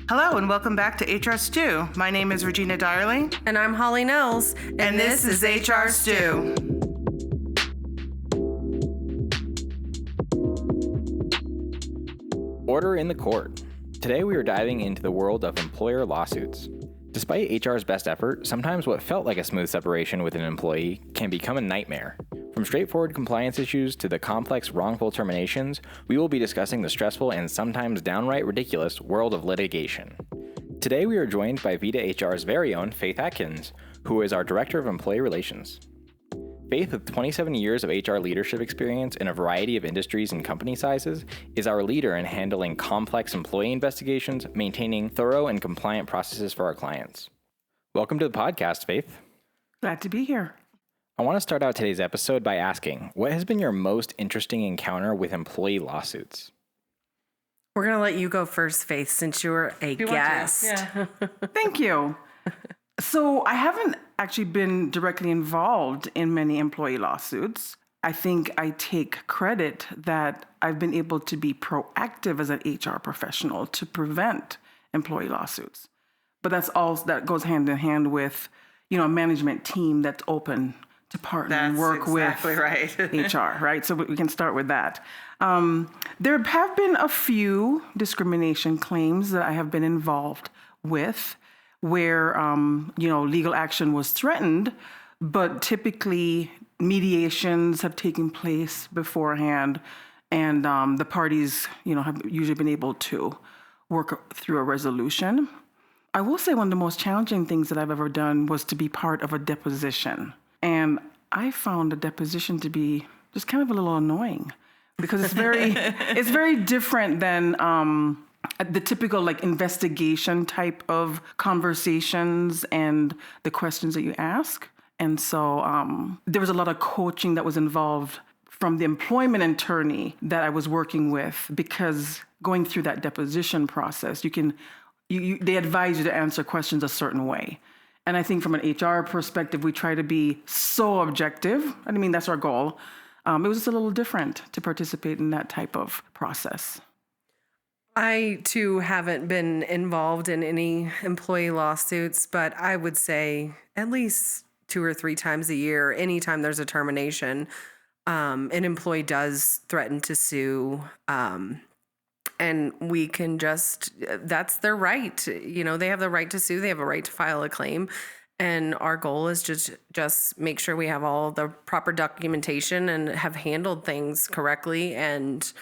Hello and welcome back to HR Stew. My name is Regina Dyerly. And I'm Holly Knowles. And this is HR Stew. Order in the court. Today we are diving into the world of employer lawsuits. Despite HR's best effort, sometimes what felt like a smooth separation with an employee can become a nightmare. From straightforward compliance issues to the complex wrongful terminations, we will be discussing the stressful and sometimes downright ridiculous world of litigation. Today we are joined by Vida HR's very own Faith Atkins, who is our Director of Employee Relations. Faith, with 27 years of HR leadership experience in a variety of industries and company sizes, is our leader in handling complex employee investigations, maintaining thorough and compliant processes for our clients. Welcome to the podcast, Faith. Glad to be here. I want to start out today's episode by asking, what has been your most interesting encounter with employee lawsuits? We're going to let you go first, Faith, since you're a guest. Yeah. Thank you. So I haven't actually been directly involved in many employee lawsuits. I think I take credit that I've been able to be proactive as an HR professional to prevent employee lawsuits. But that goes hand in hand with, a management team that's open to partner and work exactly with right. HR, right? So we can start with that. There have been a few discrimination claims that I have been involved with where, legal action was threatened, but typically mediations have taken place beforehand and the parties, have usually been able to work through a resolution. I will say one of the most challenging things that I've ever done was to be part of a deposition. And I found a deposition to be just kind of a little annoying because it's very different than the typical investigation type of conversations and the questions that you ask. And so there was a lot of coaching that was involved from the employment attorney that I was working with, because going through that deposition process, they advise you to answer questions a certain way. And I think from an HR perspective, we try to be so objective. That's our goal. It was just a little different to participate in that type of process. I, too, haven't been involved in any employee lawsuits, but I would say at least 2 or 3 times a year, anytime there's a termination, an employee does threaten to sue. And we can that's their right. They have the right to sue. They have a right to file a claim. And our goal is just make sure we have all the proper documentation and have handled things correctly and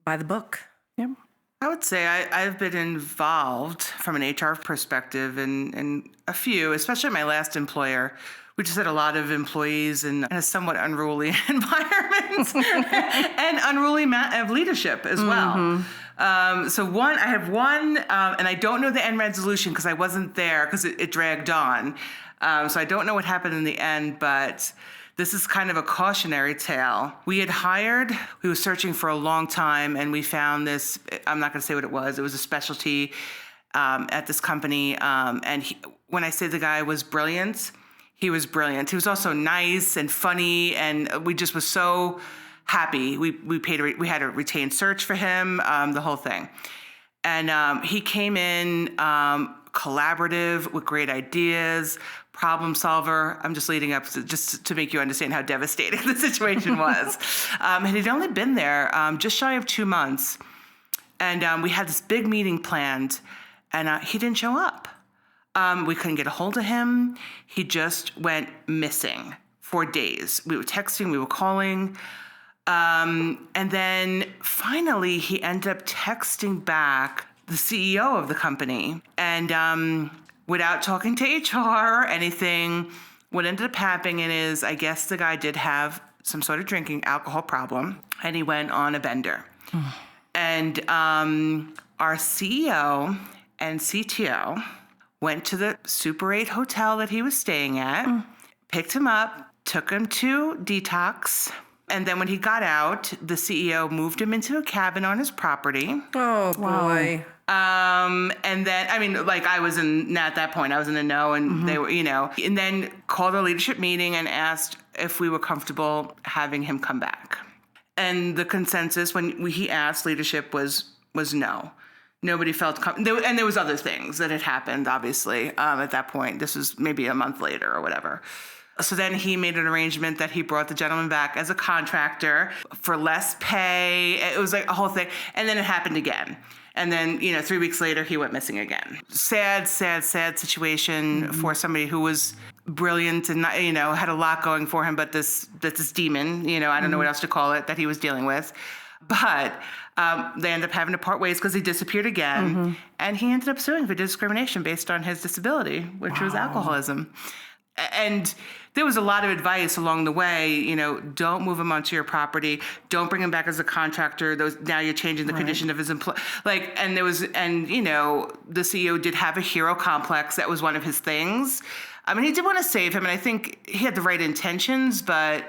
by the book. Yeah. I would say I've been involved from an HR perspective in a few, especially at my last employer. We just had a lot of employees in a somewhat unruly environment and unruly leadership as well. Mm-hmm. I have one, and I don't know the end resolution because I wasn't there because it dragged on. So I don't know what happened in the end, but this is kind of a cautionary tale. We were searching for a long time, and we found this, I'm not going to say what it was a specialty at this company. When I say the guy was brilliant, he was brilliant. He was also nice and funny, and we just was so happy. We had a retained search for him, the whole thing. And he came in collaborative with great ideas, problem solver. I'm just leading up just to make you understand how devastating the situation was. And he'd only been there just shy of 2 months. And we had this big meeting planned, and he didn't show up. We couldn't get a hold of him. He just went missing for days. We were texting, we were calling. And then finally, he ended up texting back the CEO of the company. And without talking to HR or anything, what ended up happening is, I guess the guy did have some sort of drinking alcohol problem, and he went on a bender. And our CEO and CTO went to the Super 8 hotel that he was staying at, picked him up, took him to detox, and then when he got out, the CEO moved him into a cabin on his property. Oh, boy. And then, I was at that point, I was in the know, and they were, and then called a leadership meeting and asked if we were comfortable having him come back. And the consensus when he asked leadership was no. Nobody felt and there was other things that had happened, obviously, at that point. This was maybe a month later or whatever. So then he made an arrangement that he brought the gentleman back as a contractor for less pay. It was like a whole thing. And then it happened again. And then, 3 weeks later, he went missing again. Sad situation for somebody who was brilliant and, had a lot going for him, but this demon, I don't know what else to call it, that he was dealing with. But they ended up having to part ways because he disappeared again. And he ended up suing for discrimination based on his disability, which was alcoholism. And there was a lot of advice along the way, don't move him onto your property. Don't bring him back as a contractor. Now you're changing the condition of his employee. And the CEO did have a hero complex. That was one of his things. I mean, he did want to save him, and I think he had the right intentions, but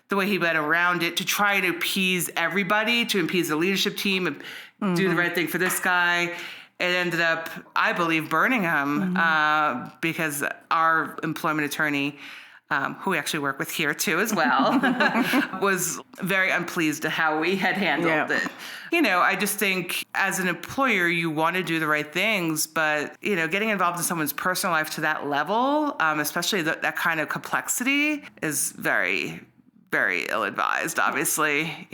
the way he went around it to try to appease everybody, to appease the leadership team, and do the right thing for this guy, it ended up, I believe, burning him because our employment attorney, who we actually work with here too as well, was very unpleased at how we had handled it. I just think as an employer, you want to do the right things, but, getting involved in someone's personal life to that level, especially that kind of complexity, is very, very ill-advised, obviously,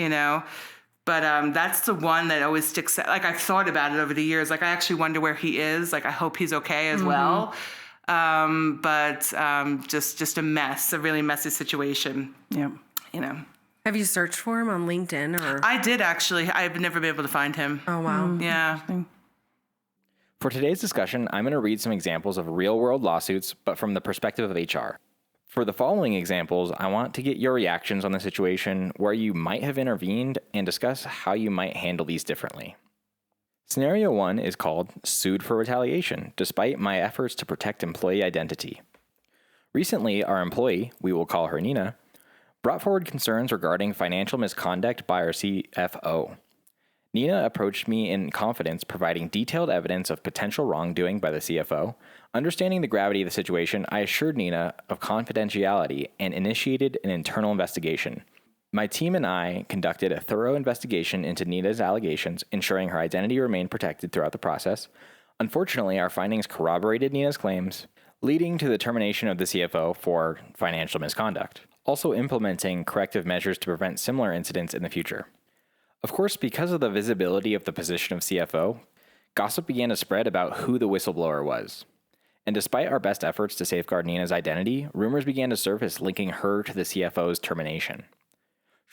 But that's the one that always sticks out. Like, I've thought about it over the years. Like, I actually wonder where he is. Like, I hope he's okay as well. But just a mess, a really messy situation. Yeah. Have you searched for him on LinkedIn or? I did, actually. I've never been able to find him. Oh, wow. Yeah. For today's discussion, I'm going to read some examples of real-world lawsuits, but from the perspective of HR. For the following examples, I want to get your reactions on the situation, where you might have intervened, and discuss how you might handle these differently. Scenario 1 is called Sued for Retaliation, despite my efforts to protect employee identity. Recently, our employee, we will call her Nina, brought forward concerns regarding financial misconduct by our CFO. Nina approached me in confidence, providing detailed evidence of potential wrongdoing by the CFO. Understanding the gravity of the situation, I assured Nina of confidentiality and initiated an internal investigation. My team and I conducted a thorough investigation into Nina's allegations, ensuring her identity remained protected throughout the process. Unfortunately, our findings corroborated Nina's claims, leading to the termination of the CFO for financial misconduct, also implementing corrective measures to prevent similar incidents in the future. Of course, because of the visibility of the position of CFO, gossip began to spread about who the whistleblower was. And despite our best efforts to safeguard Nina's identity, rumors began to surface linking her to the CFO's termination.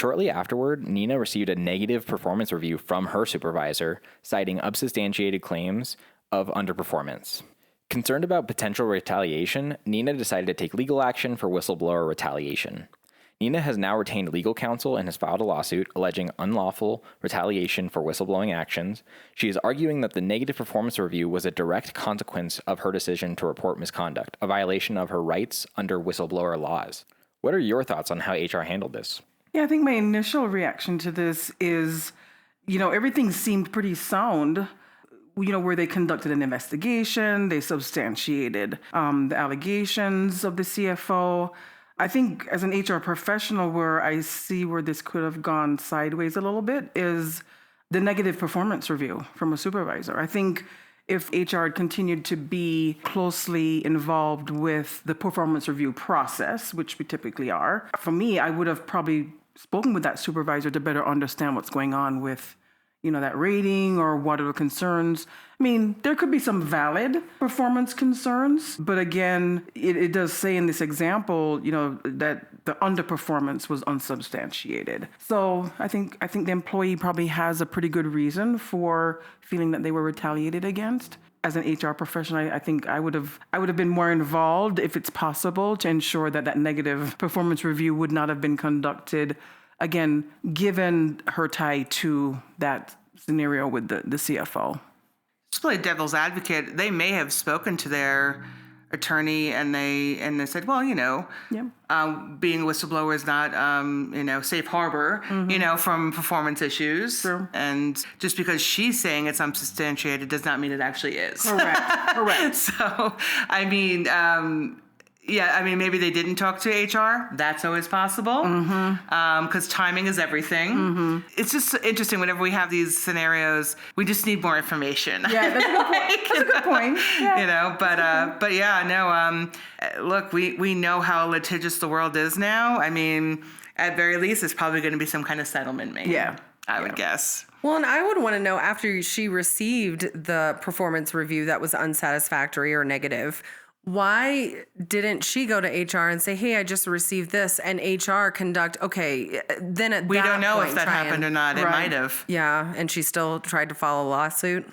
Shortly afterward, Nina received a negative performance review from her supervisor, citing unsubstantiated claims of underperformance. Concerned about potential retaliation, Nina decided to take legal action for whistleblower retaliation. Nina has now retained legal counsel and has filed a lawsuit alleging unlawful retaliation for whistleblowing actions. She is arguing that the negative performance review was a direct consequence of her decision to report misconduct, a violation of her rights under whistleblower laws. What are your thoughts on how HR handled this? Yeah, I think my initial reaction to this is, everything seemed pretty sound. Where they conducted an investigation, they substantiated the allegations of the CFO. I think as an HR professional, where I see where this could have gone sideways a little bit is the negative performance review from a supervisor. I think if HR had continued to be closely involved with the performance review process, which we typically are, for me, I would have probably spoken with that supervisor to better understand what's going on with that rating or what are the concerns. I mean, there could be some valid performance concerns, but again, it does say in this example, that the underperformance was unsubstantiated. So I think the employee probably has a pretty good reason for feeling that they were retaliated against. As an HR professional, I think I would have been more involved, if it's possible, to ensure that negative performance review would not have been conducted. Again, given her tie to that scenario with the CFO. Just play devil's advocate. They may have spoken to their attorney and they said, well, being a whistleblower is not, safe harbor, from performance issues. True. And just because she's saying it's unsubstantiated does not mean it actually is. Correct. So, I mean, Yeah, I mean, maybe they didn't talk to HR. That's always possible. Because timing is everything. It's just interesting whenever we have these scenarios, we just need more information. Yeah, that's a good point. That's a good point. Yeah. You know, but yeah, no, look, we know how litigious the world is now. I mean, at very least, it's probably going to be some kind of settlement made. Yeah. I would guess. Well, and I would want to know, after she received the performance review that was unsatisfactory or negative, why didn't she go to HR and say, hey, I just received this, and HR conduct, okay, then at We that don't know point, if that try happened or and- not. It Right. might have. Yeah, and she still tried to file a lawsuit.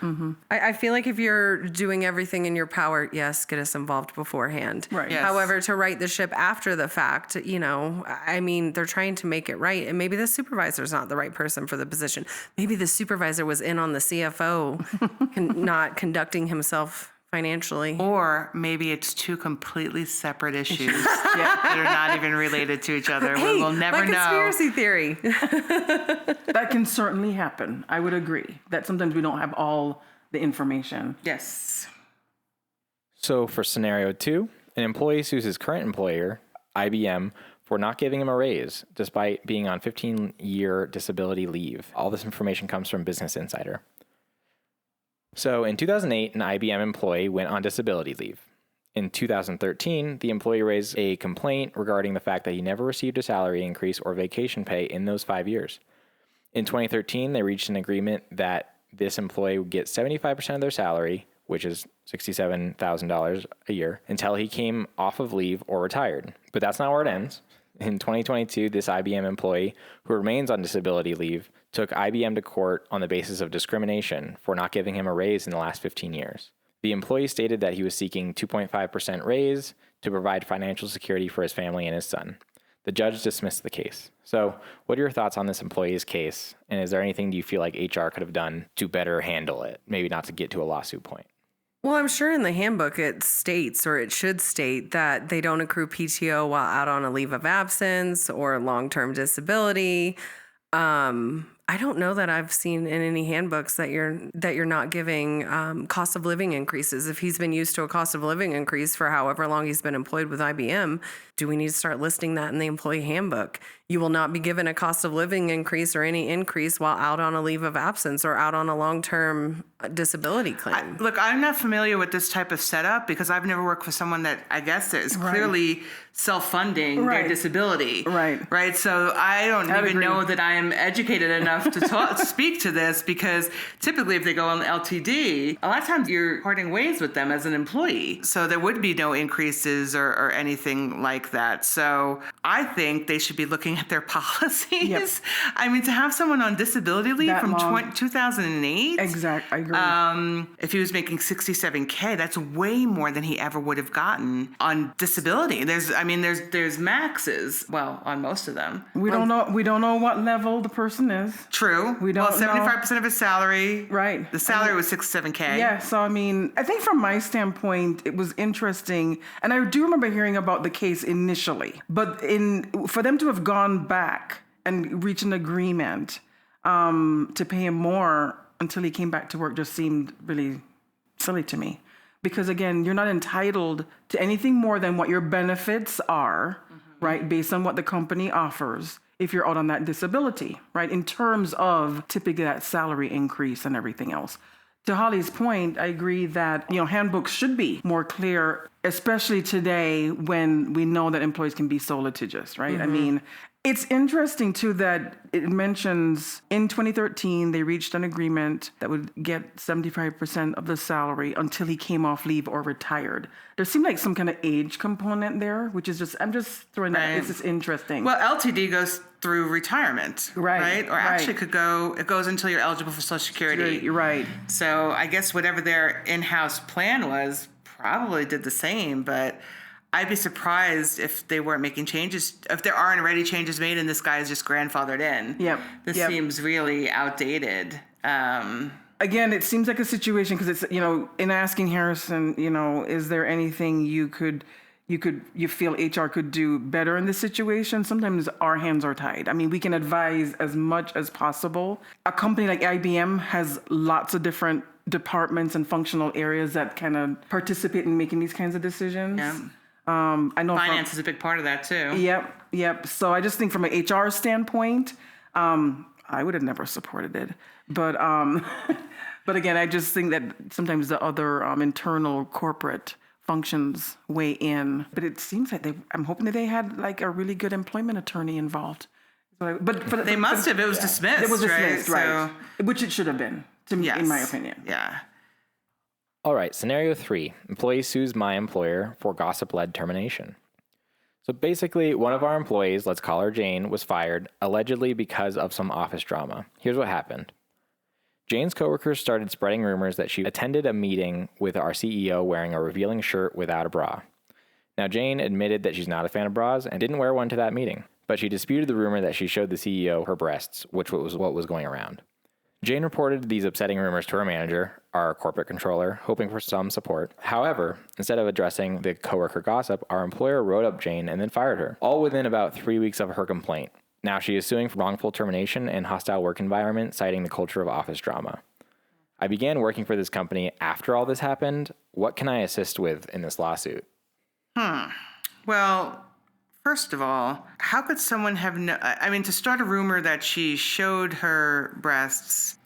I feel like if you're doing everything in your power, yes, get us involved beforehand. Right. Yes. However, to right the ship after the fact, you know, I mean, they're trying to make it right, and maybe the supervisor's not the right person for the position. Maybe the supervisor was in on the CFO not conducting himself financially. Or maybe it's two completely separate issues that are not even related to each other. Hey, We'll never like know. conspiracy theory. That can certainly happen. I would agree that sometimes we don't have all the information. Yes. So for scenario 2, an employee sues his current employer, IBM, for not giving him a raise despite being on 15-year disability leave. All this information comes from Business Insider. So in 2008, an IBM employee went on disability leave. In 2013, the employee raised a complaint regarding the fact that he never received a salary increase or vacation pay in those 5 years. In 2013, they reached an agreement that this employee would get 75% of their salary, which is $67,000 a year, until he came off of leave or retired. But that's not where it ends. In 2022, this IBM employee, who remains on disability leave, took IBM to court on the basis of discrimination for not giving him a raise in the last 15 years. The employee stated that he was seeking 2.5% raise to provide financial security for his family and his son. The judge dismissed the case. So, what are your thoughts on this employee's case? And is there anything you feel like HR could have done to better handle it? Maybe not to get to a lawsuit point. Well, I'm sure in the handbook it states, or it should state, that they don't accrue PTO while out on a leave of absence or long-term disability. I don't know that I've seen in any handbooks that you're not giving cost of living increases. If he's been used to a cost of living increase for however long he's been employed with IBM, do we need to start listing that in the employee handbook? You will not be given a cost of living increase or any increase while out on a leave of absence or out on a long-term disability claim. Look, I'm not familiar with this type of setup because I've never worked for someone that I guess is clearly self-funding their disability. Right. So I don't even know that I am educated enough to speak to this, because typically if they go on LTD, a lot of times you're parting ways with them as an employee. So there would be no increases or anything like that. So I think they should be looking at their policies. Yep. I mean, to have someone on disability leave That from long. 2008. Exactly. I agree. If he was making $67K, that's way more than he ever would have gotten on disability. There's maxes. Well, on most of them. We don't know what level the person is. True. We don't know. 75% of his salary. Right. The salary was $67K. Yeah, so I mean, I think from my standpoint, it was interesting, and I do remember hearing about the case initially, but for them to have gone back and reach an agreement to pay him more until he came back to work just seemed really silly to me. Because again, you're not entitled to anything more than what your benefits are, right, based on what the company offers if you're out on that disability, right, in terms of typically that salary increase and everything else. To Holly's point, I agree that, handbooks should be more clear, especially today when we know that employees can be so litigious, right? I mean, it's interesting too that it mentions in 2013, they reached an agreement that would get 75% of the salary until he came off leave or retired. There seemed like some kind of age component there, which is I'm just throwing that, it's just interesting. Well, LTD goes through retirement, right? Or actually it goes until you're eligible for Social Security. You're right. So I guess whatever their in-house plan was probably did the same, but I'd be surprised if they weren't making changes, if there aren't already changes made and this guy is just grandfathered in. Yep. This seems really outdated. Again, it seems like a situation because it's, in asking Harrison, is there anything you feel HR could do better in this situation? Sometimes our hands are tied. I mean, we can advise as much as possible. A company like IBM has lots of different departments and functional areas that kind of participate in making these kinds of decisions. Yeah. I know Finance is a big part of that too. Yep. So I just think from an HR standpoint, I would have never supported it. But but again, I just think that sometimes the other internal corporate functions weigh in. But it seems like I'm hoping that they had like a really good employment attorney involved. But They must have. It was dismissed. It was dismissed, right? So, Which it should have been, yes. in my opinion. Yeah. All right, scenario 3. Employee sues my employer for gossip-led termination. So basically, one of our employees, let's call her Jane, was fired, allegedly because of some office drama. Here's what happened. Jane's coworkers started spreading rumors that she attended a meeting with our CEO wearing a revealing shirt without a bra. Now, Jane admitted that she's not a fan of bras and didn't wear one to that meeting, but she disputed the rumor that she showed the CEO her breasts, which was what was going around. Jane reported these upsetting rumors to her manager, our corporate controller, hoping for some support. However, instead of addressing the coworker gossip, our employer wrote up Jane and then fired her, all within about 3 weeks of her complaint. Now she is suing for wrongful termination and hostile work environment, citing the culture of office drama. I began working for this company after all this happened. What can I assist with in this lawsuit? Well, first of all, how could someone have to start a rumor that she showed her breasts,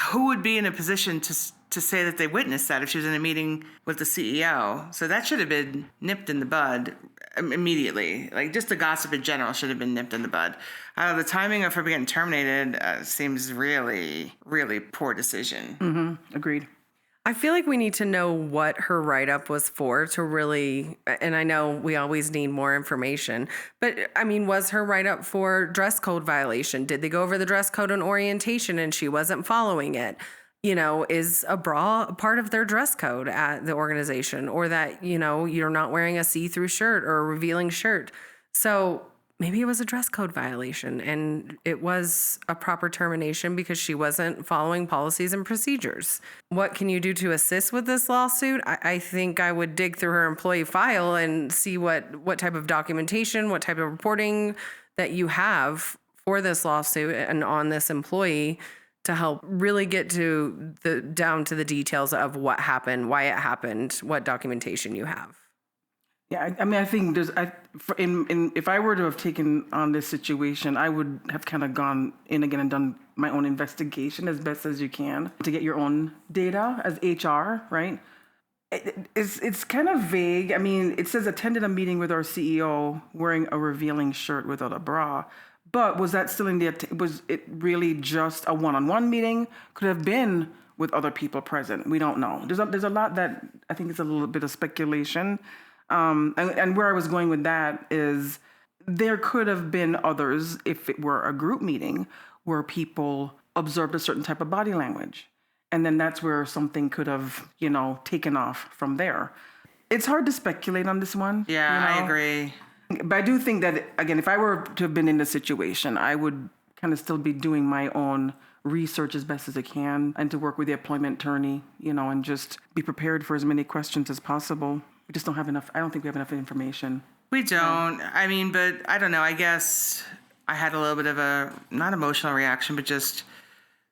who would be in a position to say that they witnessed that if she was in a meeting with the CEO? So that should have been nipped in the bud immediately. Like, just the gossip in general should have been nipped in the bud. The timing of her getting terminated seems really, really poor decision. Agreed. I feel like we need to know what her write-up was for to really, and I know we always need more information, but I mean, was her write-up for dress code violation? Did they go over the dress code and orientation and she wasn't following it? You know, is a bra a part of their dress code at the organization, or that, you know, you're not wearing a see-through shirt or a revealing shirt? So maybe it was a dress code violation and it was a proper termination because she wasn't following policies and procedures. What can you do to assist with this lawsuit? I think I would dig through her employee file and see what type of documentation, what type of reporting that you have for this lawsuit and on this employee to help really get down to the details of what happened, why it happened, what documentation you have. Yeah, I mean, I think if I were to have taken on this situation, I would have kind of gone in again and done my own investigation as best as you can to get your own data as HR, right? It's kind of vague. I mean, it says attended a meeting with our CEO wearing a revealing shirt without a bra. But was that still was it really just a one-on-one meeting? Could have been with other people present. We don't know. There's a lot that I think is a little bit of speculation. And where I was going with that is there could have been others if it were a group meeting where people observed a certain type of body language. And then that's where something could have, taken off from there. It's hard to speculate on this one. Yeah, I agree. But I do think that, again, if I were to have been in this situation, I would kind of still be doing my own research as best as I can and to work with the employment attorney, and just be prepared for as many questions as possible. We just don't have enough. I don't think we have enough information. We don't. But I don't know. I guess I had a little bit of a, not emotional reaction, but just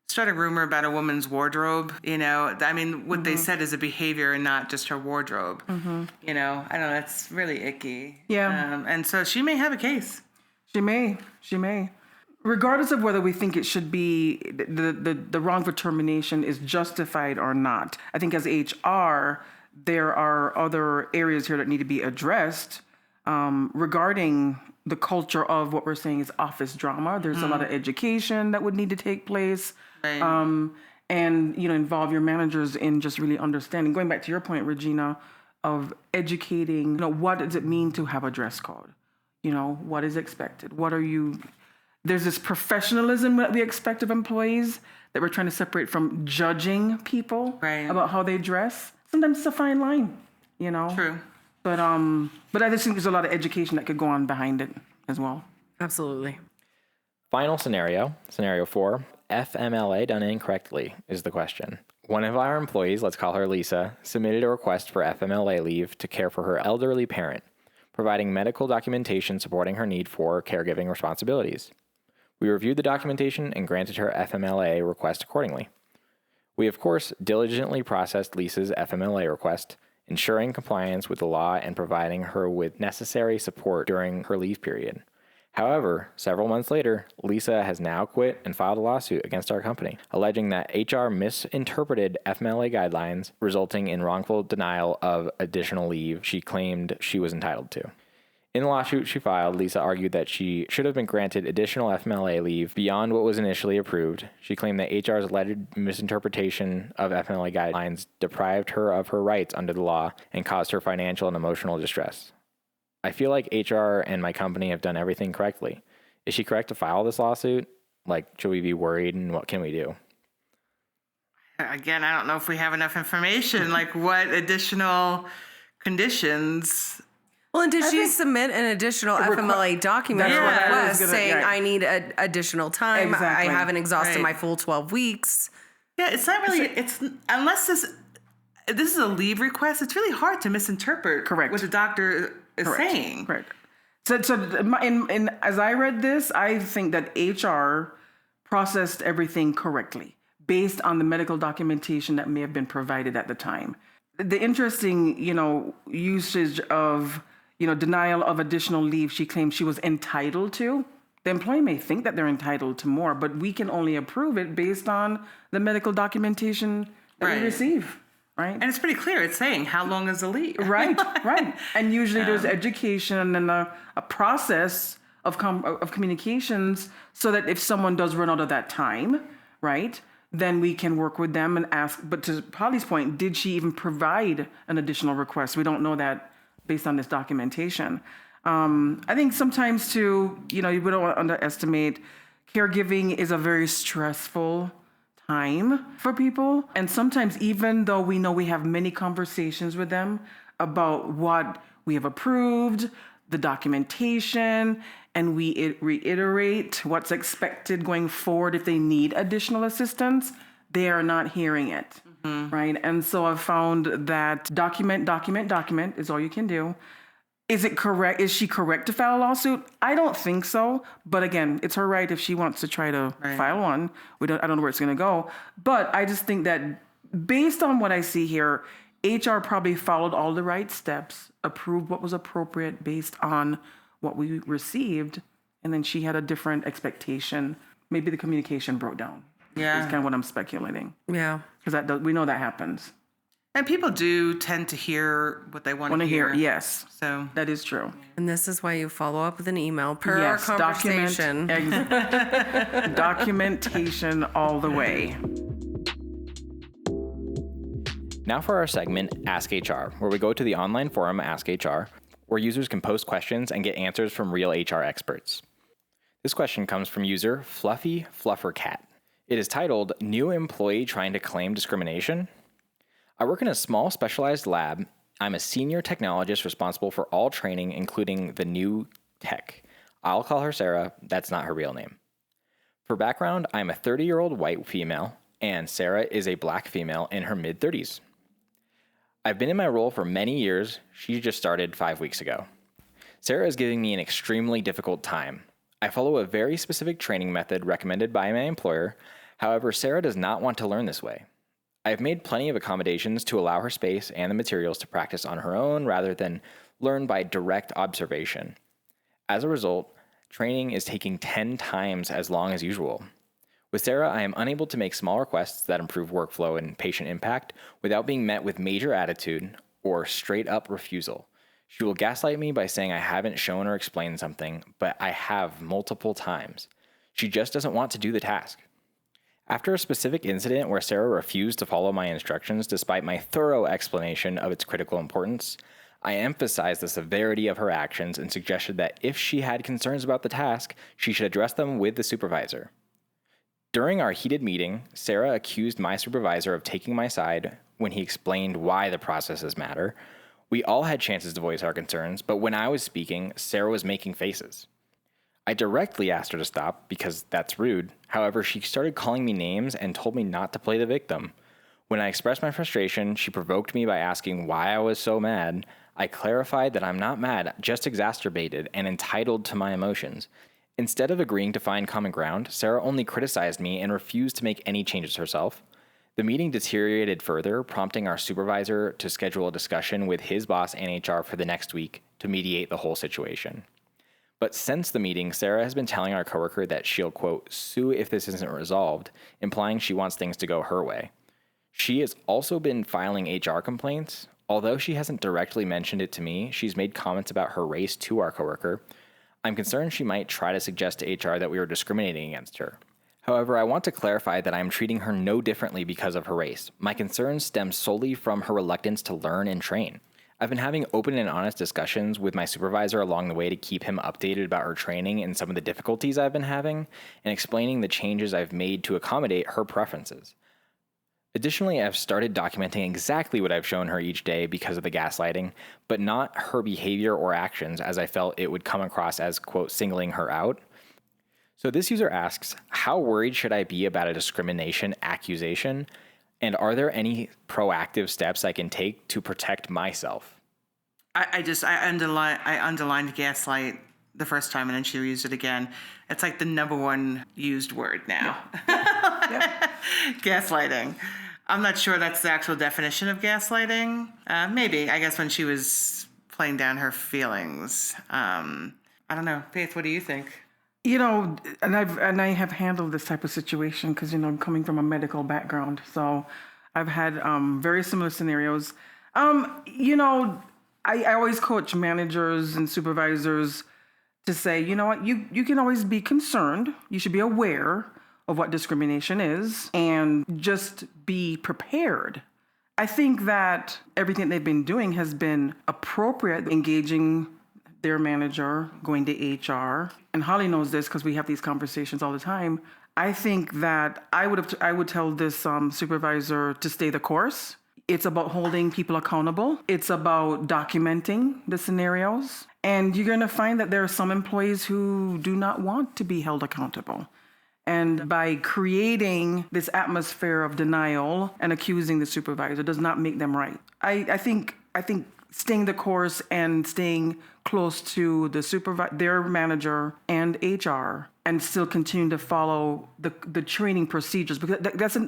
start a rumor about a woman's wardrobe. What they said is a behavior and not just her wardrobe. I don't know. That's really icky. Yeah. And so she may have a case. She may. Regardless of whether we think it should be, the wrongful termination is justified or not, I think as HR, there are other areas here that need to be addressed regarding the culture of what we're saying is office drama. There's a lot of education that would need to take place. Right. And, involve your managers in just really understanding, going back to your point, Regina, of educating, what does it mean to have a dress code? What is expected? There's this professionalism that we expect of employees that we're trying to separate from judging people about how they dress. Sometimes it's a fine line, True. But I just think there's a lot of education that could go on behind it as well. Absolutely. Final scenario 4, FMLA done incorrectly is the question. One of our employees, let's call her Lisa, submitted a request for FMLA leave to care for her elderly parent, providing medical documentation supporting her need for caregiving responsibilities. We reviewed the documentation and granted her FMLA request accordingly. We, of course, diligently processed Lisa's FMLA request ensuring compliance with the law and providing her with necessary support during her leave period. However, several months later, Lisa has now quit and filed a lawsuit against our company, alleging that HR misinterpreted FMLA guidelines, resulting in wrongful denial of additional leave she claimed she was entitled to. In the lawsuit she filed, Lisa argued that she should have been granted additional FMLA leave beyond what was initially approved. She claimed that HR's alleged misinterpretation of FMLA guidelines deprived her of her rights under the law and caused her financial and emotional distress. I feel like HR and my company have done everything correctly. Is she correct to file this lawsuit? Like, should we be worried, and what can we do? Again, I don't know if we have enough information. Like, what additional conditions? Well, and did she submit an additional FMLA document That's what I was request gonna- saying, right. I need additional time, Exactly. I haven't exhausted Right. my full 12 weeks? Yeah, it's not really. It's unless this is a leave request. It's really hard to misinterpret. Correct. What the doctor is saying. Correct. So as I read this, I think that HR processed everything correctly based on the medical documentation that may have been provided at the time. The interesting, usage of, denial of additional leave she claimed she was entitled to. The employee may think that they're entitled to more, but we can only approve it based on the medical documentation that Right. we receive, right? And it's pretty clear. It's saying how long is the leave. Right. And usually there's education and a process of communications so that if someone does run out of that time, right, then we can work with them and ask. But to Polly's point, did she even provide an additional request? We don't know that based on this documentation. I think sometimes too, we don't want to underestimate, caregiving is a very stressful time for people. And sometimes, even though we know we have many conversations with them about what we have approved, the documentation, and we reiterate what's expected going forward if they need additional assistance, they are not hearing it, right? And so I've found that document is all you can do. Is it correct? Is she correct to file a lawsuit? I don't think so. But again, it's her right if she wants to try to file one. I don't know where it's going to go. But I just think that based on what I see here, HR probably followed all the right steps, approved what was appropriate based on what we received, and then she had a different expectation. Maybe the communication broke down. Yeah. Is kind of what I'm speculating. Yeah. Because we know that happens. And people do tend to hear what they want to hear. Yes, So that is true. And this is why you follow up with an email per our conversation. Documentation all the way. Now for our segment, Ask HR, where we go to the online forum Ask HR, where users can post questions and get answers from real HR experts. This question comes from user Fluffy Fluffercat. It is titled, New Employee Trying to Claim Discrimination? I work in a small specialized lab. I'm a senior technologist responsible for all training, including the new tech. I'll call her Sarah. That's not her real name. For background, I'm a 30-year-old white female, and Sarah is a black female in her mid-30s. I've been in my role for many years. She just started 5 weeks ago. Sarah is giving me an extremely difficult time. I follow a very specific training method recommended by my employer. However, Sarah does not want to learn this way. I have made plenty of accommodations to allow her space and the materials to practice on her own rather than learn by direct observation. As a result, training is taking 10 times as long as usual. With Sarah, I am unable to make small requests that improve workflow and patient impact without being met with major attitude or straight up refusal. She will gaslight me by saying I haven't shown or explained something, but I have multiple times. She just doesn't want to do the task. After a specific incident where Sarah refused to follow my instructions despite my thorough explanation of its critical importance, I emphasized the severity of her actions and suggested that if she had concerns about the task, she should address them with the supervisor. During our heated meeting, Sarah accused my supervisor of taking my side when he explained why the processes matter. We all had chances to voice our concerns, but when I was speaking, Sarah was making faces. I directly asked her to stop because that's rude. However, she started calling me names and told me not to play the victim. When I expressed my frustration, she provoked me by asking why I was so mad. I clarified that I'm not mad, just exacerbated and entitled to my emotions. Instead of agreeing to find common ground, Sarah only criticized me and refused to make any changes herself. The meeting deteriorated further, prompting our supervisor to schedule a discussion with his boss and HR for the next week to mediate the whole situation. But since the meeting, Sarah has been telling our coworker that she'll, quote, sue if this isn't resolved, implying she wants things to go her way. She has also been filing HR complaints. Although she hasn't directly mentioned it to me, she's made comments about her race to our coworker. I'm concerned she might try to suggest to HR that we are discriminating against her. However, I want to clarify that I am treating her no differently because of her race. My concerns stem solely from her reluctance to learn and train. I've been having open and honest discussions with my supervisor along the way to keep him updated about her training and some of the difficulties I've been having, and explaining the changes I've made to accommodate her preferences. Additionally, I've started documenting exactly what I've shown her each day because of the gaslighting, but not her behavior or actions, as I felt it would come across as, quote, singling her out. So this user asks, how worried should I be about a discrimination accusation? And are there any proactive steps I can take to protect myself? I underlined gaslight the first time, and then she used it again. It's like the number one used word now. Yep. Gaslighting. I'm not sure that's the actual definition of gaslighting. Maybe, I guess when she was playing down her feelings. I don't know. Faith, what do you think? You know, and I have handled this type of situation because, you know, I'm coming from a medical background. So I've had very similar scenarios. You know, I always coach managers and supervisors to say, you know what, you can always be concerned. You should be aware of what discrimination is and just be prepared. I think that everything they've been doing has been appropriate, engaging their manager, going to HR, and Holly knows this because we have these conversations all the time. I think that I would tell this supervisor to stay the course. It's about holding people accountable. It's about documenting the scenarios. And you're going to find that there are some employees who do not want to be held accountable. And by creating this atmosphere of denial and accusing the supervisor does not make them right. I think staying the course and staying close to their manager and HR, and still continue to follow the training procedures, because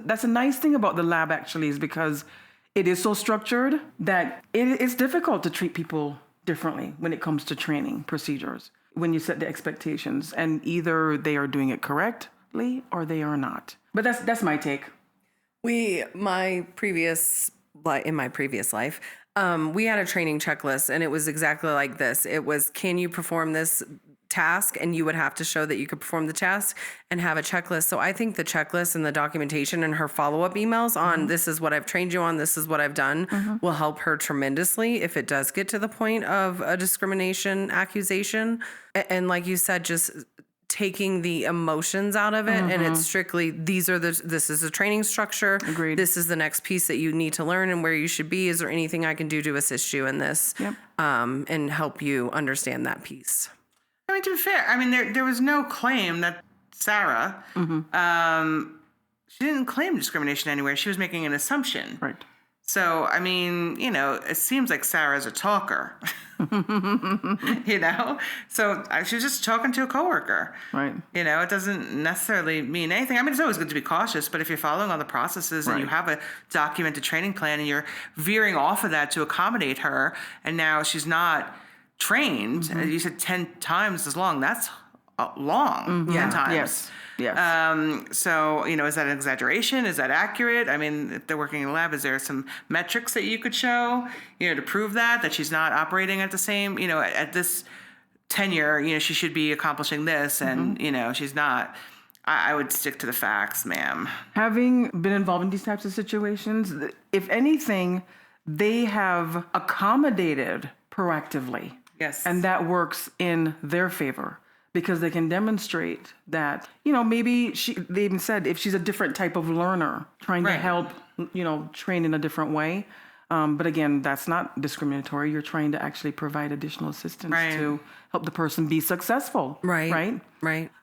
that's a nice thing about the lab actually, is because it is so structured that it's difficult to treat people differently when it comes to training procedures, when you set the expectations, and either they are doing it correctly or they are not. But that's my take. In my previous life, we had a training checklist, and it was exactly like this. It was, can you perform this task? And you would have to show that you could perform the task and have a checklist. So I think the checklist and the documentation and her follow-up emails on this is what I've trained you on, this is what I've done, will help her tremendously if it does get to the point of a discrimination accusation. And like you said, just taking the emotions out of it, and it's strictly this is a training structure. Agreed. This is the next piece that you need to learn and where you should be. Is there anything I can do to assist you in this? Yep. And help you understand that piece. I mean, to be fair, I mean, there was no claim that Sarah, she didn't claim discrimination anywhere. She was making an assumption. Right. So, I mean, you know, it seems like Sarah's a talker, you know? So she was just talking to a coworker. Right. You know, it doesn't necessarily mean anything. I mean, it's always good to be cautious, but if you're following all the processes and you have a documented training plan and you're veering off of that to accommodate her, and now she's not trained, you said 10 times as long, that's long, 10 times. Yes. Yes. So, you know, is that an exaggeration? Is that accurate? I mean, if they're working in a lab, is there some metrics that you could show, you know, to prove that she's not operating at the same, you know, at this tenure, you know, she should be accomplishing this and, you know, she's not. I would stick to the facts, ma'am. Having been involved in these types of situations, if anything, they have accommodated proactively. Yes. And that works in their favor, because they can demonstrate that, you know, maybe they even said if she's a different type of learner, trying to help, you know, train in a different way. But again, that's not discriminatory. You're trying to actually provide additional assistance to help the person be successful. Right.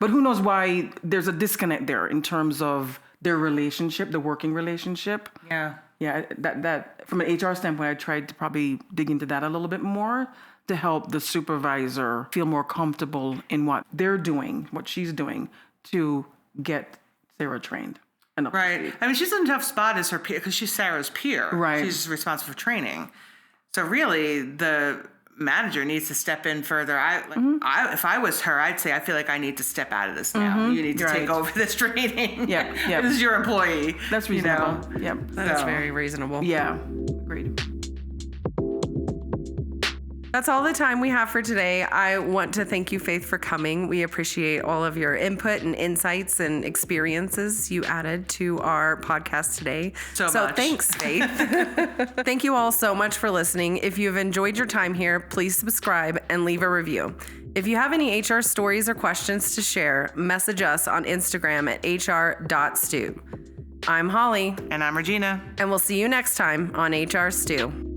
But who knows why there's a disconnect there in terms of their relationship, the working relationship. Yeah. Yeah. That from an HR standpoint, I tried to probably dig into that a little bit more, to help the supervisor feel more comfortable in what they're doing, what she's doing, to get Sarah trained. and up to Right. speed. I mean, she's in a tough spot as her peer because she's Sarah's peer. Right. She's responsible for training. So really, the manager needs to step in further. If I was her, I'd say, I feel like I need to step out of this now. You need to take over this training. Yeah. This is your employee. That's reasonable. Yep. That's very reasonable. Yeah. Agreed. That's all the time we have for today. I want to thank you, Faith, for coming. We appreciate all of your input and insights and experiences you added to our podcast today. So much. Thanks, Faith. Thank you all so much for listening. If you have enjoyed your time here, please subscribe and leave a review. If you have any HR stories or questions to share, message us on Instagram at hr.stew. I'm Holly. And I'm Regina. And we'll see you next time on HR Stew.